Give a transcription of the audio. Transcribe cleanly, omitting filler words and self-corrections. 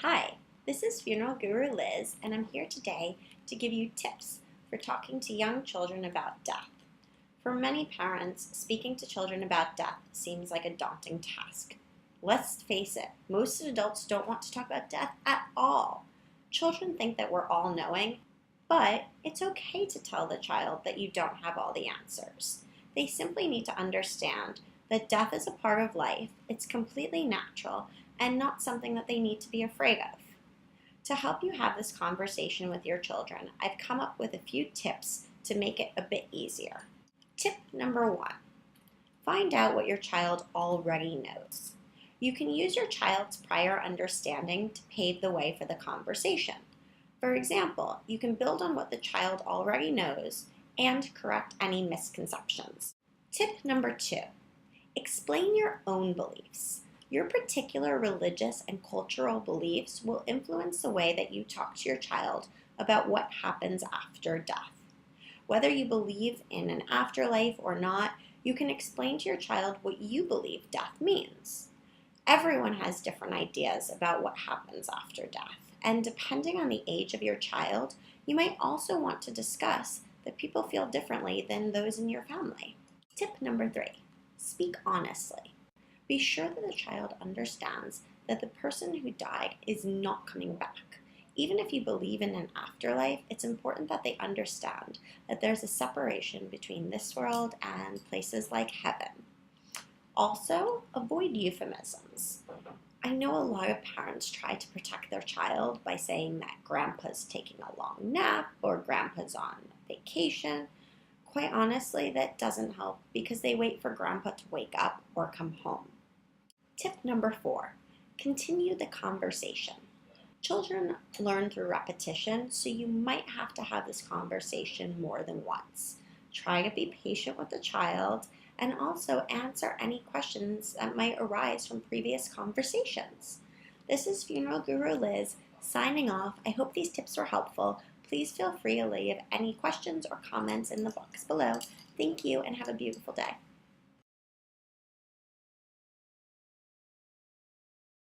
Hi, this is Funeral Guru Liz, and I'm here today to give you tips for talking to young children about death. For many parents, speaking to children about death seems like a daunting task. Let's face it, most adults don't want to talk about death at all. Children think that we're all-knowing, but it's okay to tell the child that you don't have all the answers. They simply need to understand that death is a part of life, it's completely natural, and not something that they need to be afraid of. To help you have this conversation with your children, I've come up with a few tips to make it a bit easier. Tip number 1, find out what your child already knows. You can use your child's prior understanding to pave the way for the conversation. For example, you can build on what the child already knows and correct any misconceptions. Tip number 2, explain your own beliefs. Your particular religious and cultural beliefs will influence the way that you talk to your child about what happens after death. Whether you believe in an afterlife or not, you can explain to your child what you believe death means. Everyone has different ideas about what happens after death, and depending on the age of your child, you might also want to discuss that people feel differently than those in your family. Tip number 3, speak honestly. Be sure that the child understands that the person who died is not coming back. Even if you believe in an afterlife, it's important that they understand that there's a separation between this world and places like heaven. Also, avoid euphemisms. I know a lot of parents try to protect their child by saying that grandpa's taking a long nap or grandpa's on vacation. Quite honestly, that doesn't help because they wait for grandpa to wake up or come home. Tip number 4, continue the conversation. Children learn through repetition, so you might have to have this conversation more than once. Try to be patient with the child and also answer any questions that might arise from previous conversations. This is Funeral Guru Liz signing off. I hope these tips were helpful. Please feel free to leave any questions or comments in the box below. Thank you and have a beautiful day.